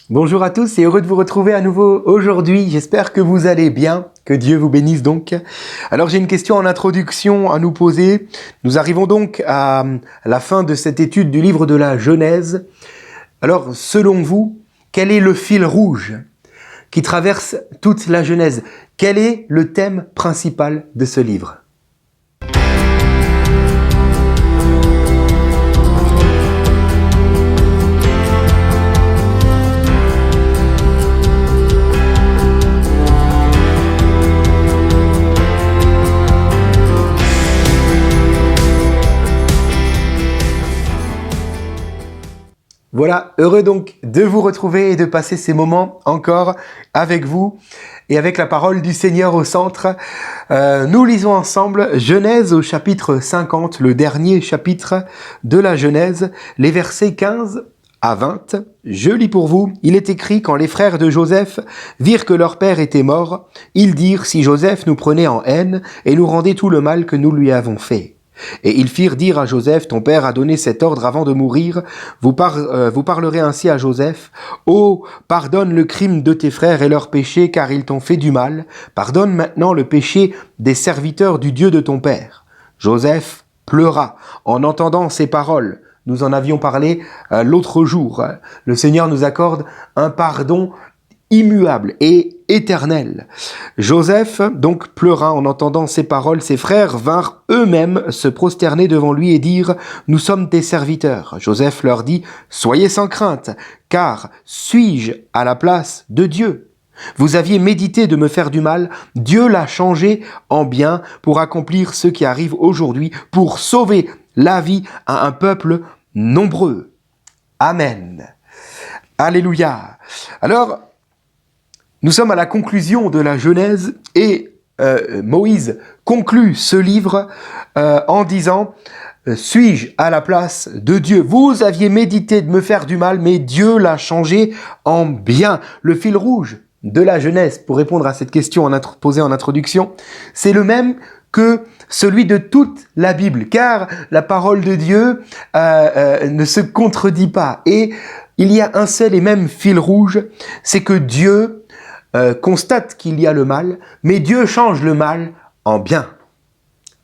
Bonjour à tous et heureux de vous retrouver à nouveau aujourd'hui. J'espère que vous allez bien, que Dieu vous bénisse donc. Alors j'ai une question en introduction à nous poser. Nous arrivons donc à la fin de cette étude du livre de la Genèse. Alors selon vous, quel est le fil rouge qui traverse toute la Genèse? Quel est le thème principal de ce livre? Voilà, heureux donc de vous retrouver et de passer ces moments encore avec vous et avec la parole du Seigneur au centre. Nous lisons ensemble Genèse au chapitre 50, le dernier chapitre de la Genèse, les versets 15 à 20. Je lis pour vous. Il est écrit: quand les frères de Joseph virent que leur père était mort, ils dirent: si Joseph nous prenait en haine et nous rendait tout le mal que nous lui avons fait. Et ils firent dire à Joseph: ton père a donné cet ordre avant de mourir. Vous parlerez ainsi à Joseph: oh, pardonne le crime de tes frères et leurs péchés, car ils t'ont fait du mal. Pardonne maintenant le péché des serviteurs du Dieu de ton père. Joseph pleura en entendant ces paroles. Nous en avions parlé l'autre jour. Le Seigneur nous accorde un pardon immuable et éternel. Joseph donc pleura en entendant ces paroles. Ses frères vinrent eux-mêmes se prosterner devant lui et dirent: nous sommes tes serviteurs. Joseph leur dit: soyez sans crainte, car suis-je à la place de Dieu? Vous aviez médité de me faire du mal, Dieu l'a changé en bien pour accomplir ce qui arrive aujourd'hui, pour sauver la vie à un peuple nombreux. Amen. Alléluia. Alors, nous sommes à la conclusion de la Genèse et Moïse conclut ce livre en disant: suis-je à la place de Dieu? Vous aviez médité de me faire du mal, mais Dieu l'a changé en bien. Le fil rouge de la Genèse, pour répondre à cette question posée en introduction, c'est le même que celui de toute la Bible, car la parole de Dieu ne se contredit pas. Et il y a un seul et même fil rouge, c'est que Dieu constate qu'il y a le mal, mais Dieu change le mal en bien.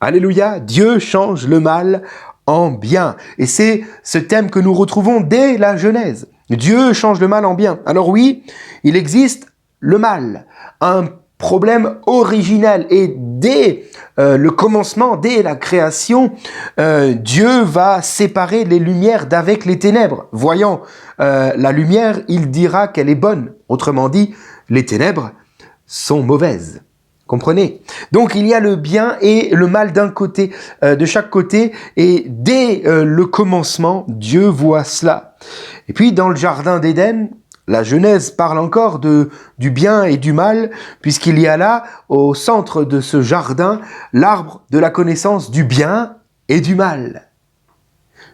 Alléluia, Dieu change le mal en bien. Et c'est ce thème que nous retrouvons dès la Genèse. Dieu change le mal en bien. Alors oui, il existe le mal, un problème originel. Et dès le commencement, dès la création, Dieu va séparer les lumières d'avec les ténèbres. Voyant la lumière, il dira qu'elle est bonne. Autrement dit, les ténèbres sont mauvaises. Comprenez? Donc il y a le bien et le mal d'un côté, de chaque côté, et dès le commencement, Dieu voit cela. Et puis dans le jardin d'Éden, la Genèse parle encore du bien et du mal, puisqu'il y a là, au centre de ce jardin, l'arbre de la connaissance du bien et du mal.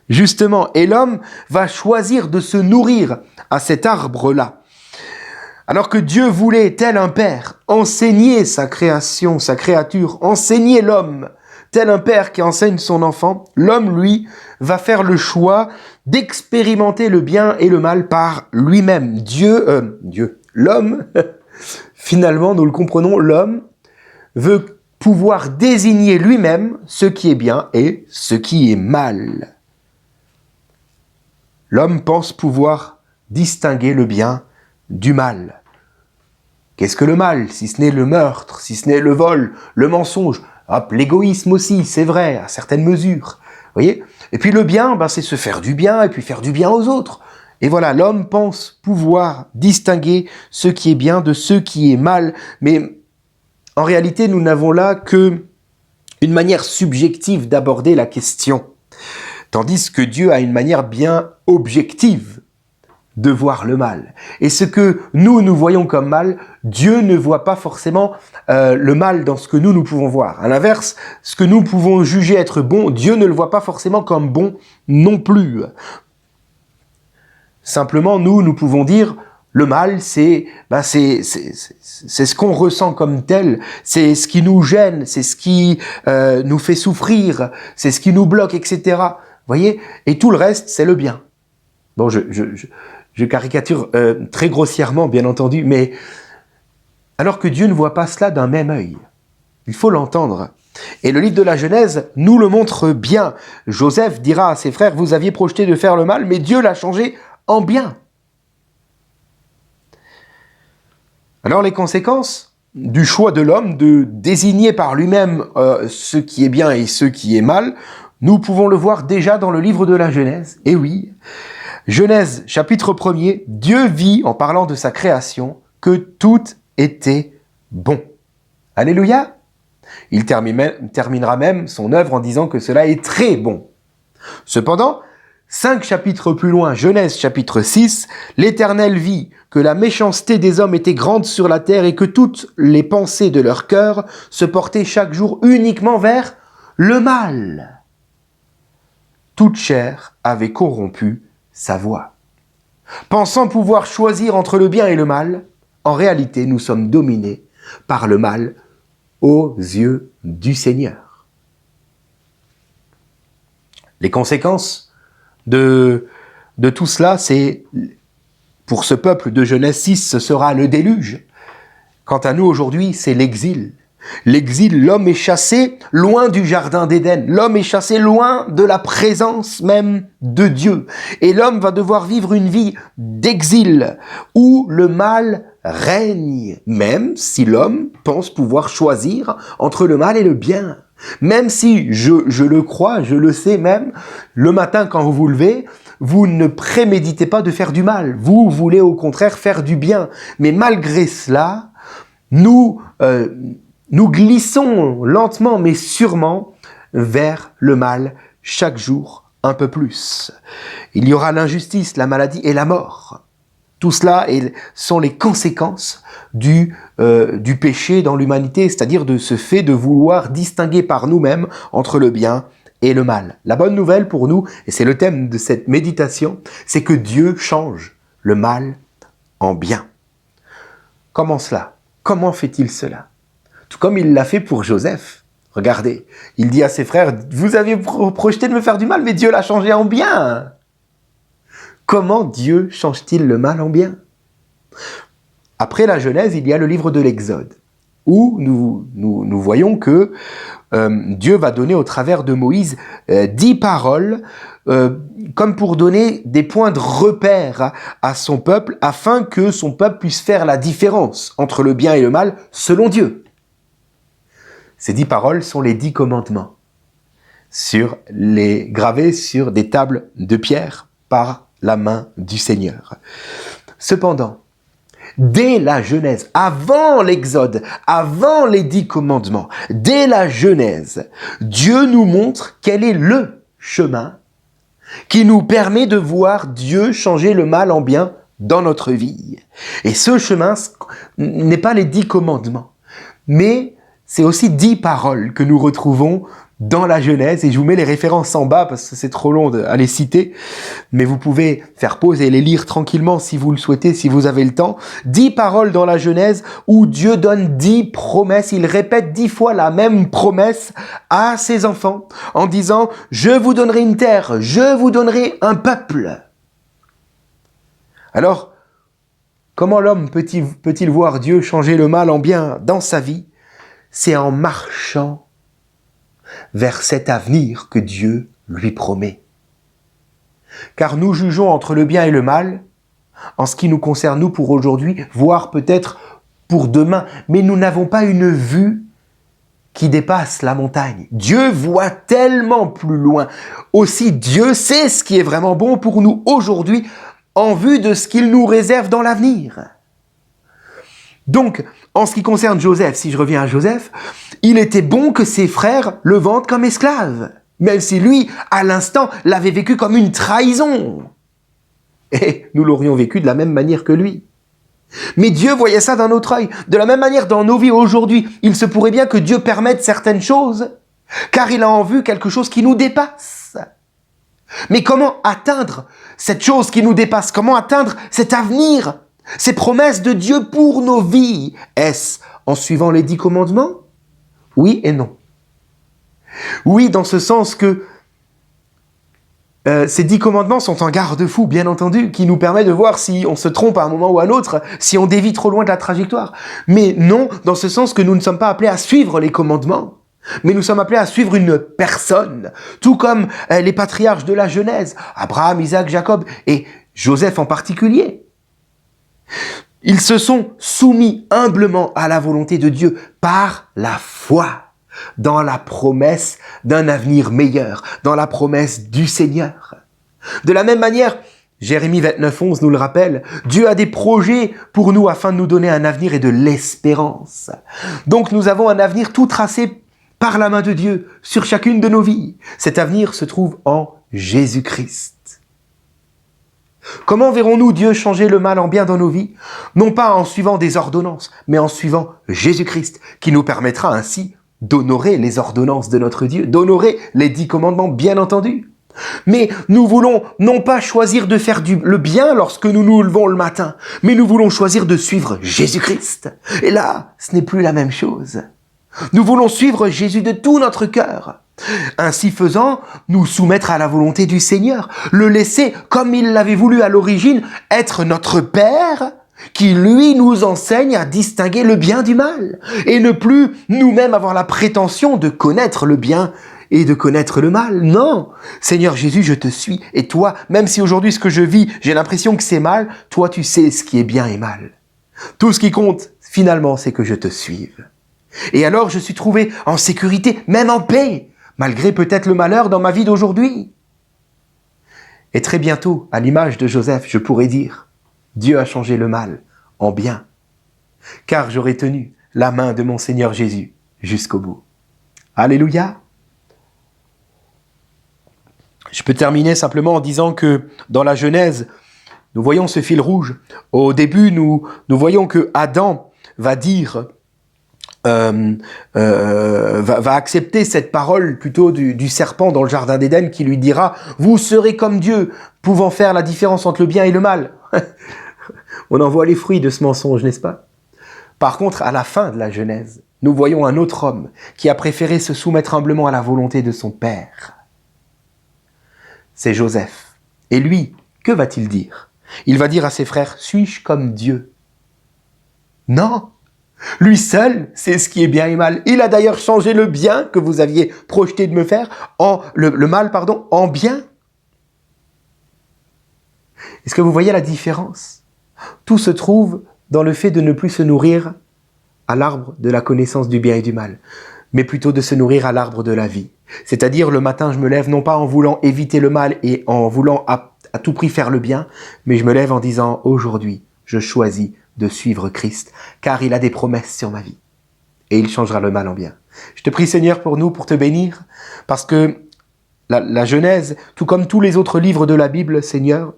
Justement, et l'homme va choisir de se nourrir à cet arbre-là. Alors que Dieu voulait, tel un père, enseigner sa création, sa créature, enseigner l'homme, tel un père qui enseigne son enfant, l'homme, lui, va faire le choix d'expérimenter le bien et le mal par lui-même. L'homme, finalement, nous le comprenons, l'homme veut pouvoir désigner lui-même ce qui est bien et ce qui est mal. L'homme pense pouvoir distinguer le bien du mal. Qu'est-ce que le mal, si ce n'est le meurtre, si ce n'est le vol, le mensonge, hop, l'égoïsme aussi, c'est vrai, à certaines mesures. Voyez? Et puis le bien, c'est se faire du bien et puis faire du bien aux autres. Et voilà, l'homme pense pouvoir distinguer ce qui est bien de ce qui est mal. Mais en réalité, nous n'avons là que une manière subjective d'aborder la question. Tandis que Dieu a une manière bien objective de voir le mal. Et ce que nous voyons comme mal, Dieu ne voit pas forcément le mal dans ce que nous pouvons voir. À l'inverse, ce que nous pouvons juger être bon, Dieu ne le voit pas forcément comme bon non plus. Simplement, nous pouvons dire: le mal, c'est ce qu'on ressent comme tel, c'est ce qui nous gêne, c'est ce qui nous fait souffrir, c'est ce qui nous bloque, etc. Voyez? Et tout le reste, c'est le bien. Bon, Je caricature très grossièrement, bien entendu, mais alors que Dieu ne voit pas cela d'un même œil. Il faut l'entendre. Et le livre de la Genèse nous le montre bien. Joseph dira à ses frères, vous aviez projeté de faire le mal, mais Dieu l'a changé en bien. Alors les conséquences du choix de l'homme de désigner par lui-même ce qui est bien et ce qui est mal, nous pouvons le voir déjà dans le livre de la Genèse. Et oui, Genèse chapitre 1er, Dieu vit, en parlant de sa création, que tout était bon. Alléluia! Il terminera même son œuvre en disant que cela est très bon. Cependant, 5 chapitres plus loin, Genèse chapitre 6, l'Éternel vit que la méchanceté des hommes était grande sur la terre et que toutes les pensées de leur cœur se portaient chaque jour uniquement vers le mal. Toute chair avait corrompu sa voie. Pensant pouvoir choisir entre le bien et le mal, en réalité, nous sommes dominés par le mal aux yeux du Seigneur. Les conséquences de tout cela, c'est, pour ce peuple de Genèse 6, ce sera le déluge. Quant à nous aujourd'hui, c'est l'exil. L'exil, l'homme est chassé loin du jardin d'Éden. L'homme est chassé loin de la présence même de Dieu. Et l'homme va devoir vivre une vie d'exil où le mal règne, même si l'homme pense pouvoir choisir entre le mal et le bien. Même si, je le crois, je le sais même, le matin quand vous vous levez, vous ne préméditez pas de faire du mal. Vous voulez au contraire faire du bien. Mais malgré cela, nous glissons lentement mais sûrement vers le mal chaque jour un peu plus. Il y aura l'injustice, la maladie et la mort. Tout cela sont les conséquences du péché dans l'humanité, c'est-à-dire de ce fait de vouloir distinguer par nous-mêmes entre le bien et le mal. La bonne nouvelle pour nous, et c'est le thème de cette méditation, c'est que Dieu change le mal en bien. Comment cela? Comment fait-il cela? Tout comme il l'a fait pour Joseph. Regardez, il dit à ses frères, vous avez projeté de me faire du mal, mais Dieu l'a changé en bien. Comment Dieu change-t-il le mal en bien? Après la Genèse, il y a le livre de l'Exode, où nous voyons que Dieu va donner au travers de Moïse 10 paroles, comme pour donner des points de repère à son peuple, afin que son peuple puisse faire la différence entre le bien et le mal selon Dieu. Ces 10 paroles sont les 10 commandements, gravés sur des tables de pierre par la main du Seigneur. Cependant, dès la Genèse, avant l'Exode, avant les 10 commandements, dès la Genèse, Dieu nous montre quel est le chemin qui nous permet de voir Dieu changer le mal en bien dans notre vie. Et ce chemin n'est pas les 10 commandements, mais c'est aussi 10 paroles que nous retrouvons dans la Genèse, et je vous mets les références en bas parce que c'est trop long à les citer, mais vous pouvez faire pause et les lire tranquillement si vous le souhaitez, si vous avez le temps. 10 paroles dans la Genèse où Dieu donne 10 promesses, il répète 10 fois la même promesse à ses enfants en disant « Je vous donnerai une terre, je vous donnerai un peuple ». Alors, comment l'homme peut-il voir Dieu changer le mal en bien dans sa vie? C'est en marchant vers cet avenir que Dieu lui promet. Car nous jugeons entre le bien et le mal, en ce qui nous concerne nous pour aujourd'hui, voire peut-être pour demain, mais nous n'avons pas une vue qui dépasse la montagne. Dieu voit tellement plus loin. Aussi, Dieu sait ce qui est vraiment bon pour nous aujourd'hui, en vue de ce qu'il nous réserve dans l'avenir. Donc, en ce qui concerne Joseph, si je reviens à Joseph, il était bon que ses frères le vendent comme esclave, même si lui, à l'instant, l'avait vécu comme une trahison. Et nous l'aurions vécu de la même manière que lui. Mais Dieu voyait ça d'un autre œil. De la même manière, dans nos vies aujourd'hui, il se pourrait bien que Dieu permette certaines choses, car il a en vue quelque chose qui nous dépasse. Mais comment atteindre cette chose qui nous dépasse? Comment atteindre cet avenir? Ces promesses de Dieu pour nos vies, est-ce en suivant les 10 commandements? Oui et non. Oui, dans ce sens que Ces 10 commandements sont un garde-fou, bien entendu, qui nous permet de voir si on se trompe à un moment ou à un autre, si on dévie trop loin de la trajectoire. Mais non, dans ce sens que nous ne sommes pas appelés à suivre les commandements, mais nous sommes appelés à suivre une personne, tout comme les patriarches de la Genèse, Abraham, Isaac, Jacob et Joseph en particulier. Ils se sont soumis humblement à la volonté de Dieu par la foi, dans la promesse d'un avenir meilleur, dans la promesse du Seigneur. De la même manière, Jérémie 29:11 nous le rappelle, Dieu a des projets pour nous afin de nous donner un avenir et de l'espérance. Donc nous avons un avenir tout tracé par la main de Dieu sur chacune de nos vies. Cet avenir se trouve en Jésus-Christ. Comment verrons-nous Dieu changer le mal en bien dans nos vies? Non pas en suivant des ordonnances, mais en suivant Jésus-Christ, qui nous permettra ainsi d'honorer les ordonnances de notre Dieu, d'honorer les 10 commandements, bien entendu. Mais nous voulons non pas choisir de faire le bien lorsque nous nous levons le matin, mais nous voulons choisir de suivre Jésus-Christ. Et là, ce n'est plus la même chose. Nous voulons suivre Jésus de tout notre cœur. Ainsi faisant, nous soumettre à la volonté du Seigneur, le laisser, comme il l'avait voulu à l'origine, être notre Père, qui lui nous enseigne à distinguer le bien du mal, et ne plus nous-mêmes avoir la prétention de connaître le bien et de connaître le mal. Non, Seigneur Jésus, je te suis, et toi, même si aujourd'hui ce que je vis, j'ai l'impression que c'est mal, toi tu sais ce qui est bien et mal. Tout ce qui compte, finalement, c'est que je te suive. Et alors je suis trouvé en sécurité, même en paix, malgré peut-être le malheur dans ma vie d'aujourd'hui. Et très bientôt, à l'image de Joseph, je pourrais dire, Dieu a changé le mal en bien, car j'aurai tenu la main de mon Seigneur Jésus jusqu'au bout. Alléluia! Je peux terminer simplement en disant que dans la Genèse, nous voyons ce fil rouge. Au début, nous voyons que Adam va dire, va accepter cette parole plutôt du serpent dans le jardin d'Éden qui lui dira « Vous serez comme Dieu, pouvant faire la différence entre le bien et le mal. » On en voit les fruits de ce mensonge, n'est-ce pas? Par contre, à la fin de la Genèse, nous voyons un autre homme qui a préféré se soumettre humblement à la volonté de son père. C'est Joseph. Et lui, que va-t-il dire? Il va dire à ses frères « Suis-je comme Dieu ?» Non! Lui seul sait ce qui est bien et mal. Il a d'ailleurs changé le bien que vous aviez projeté de me faire, le mal, en bien. Est-ce que vous voyez la différence? Tout se trouve dans le fait de ne plus se nourrir à l'arbre de la connaissance du bien et du mal, mais plutôt de se nourrir à l'arbre de la vie. C'est-à-dire, le matin, je me lève non pas en voulant éviter le mal et en voulant à tout prix faire le bien, mais je me lève en disant, aujourd'hui, je choisis de suivre Christ, car il a des promesses sur ma vie. Et il changera le mal en bien. Je te prie, Seigneur, pour nous, pour te bénir, parce que la Genèse, tout comme tous les autres livres de la Bible, Seigneur,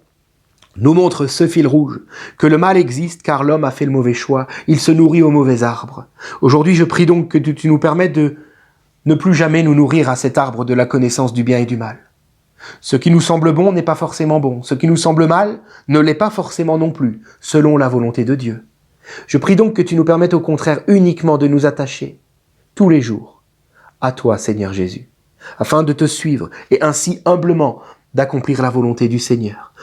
nous montre ce fil rouge, que le mal existe car l'homme a fait le mauvais choix, il se nourrit au mauvais arbre. Aujourd'hui, je prie donc que tu nous permettes de ne plus jamais nous nourrir à cet arbre de la connaissance du bien et du mal. Ce qui nous semble bon n'est pas forcément bon. Ce qui nous semble mal ne l'est pas forcément non plus, selon la volonté de Dieu. Je prie donc que tu nous permettes au contraire uniquement de nous attacher, tous les jours, à toi, Seigneur Jésus, afin de te suivre et ainsi humblement d'accomplir la volonté du Seigneur,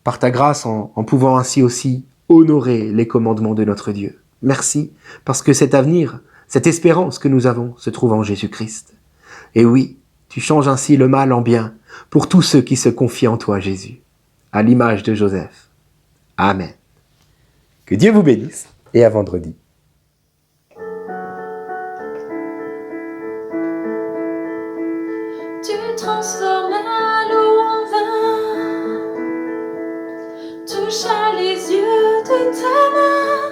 par ta grâce, en pouvant ainsi aussi honorer les commandements de notre Dieu. Merci, parce que cet avenir, cette espérance que nous avons se trouve en Jésus-Christ. Et oui, tu changes ainsi le mal en bien pour tous ceux qui se confient en toi, Jésus, à l'image de Joseph. Amen. Que Dieu vous bénisse et à vendredi. Tu transformes l'eau en vin, touche à les yeux de ta main.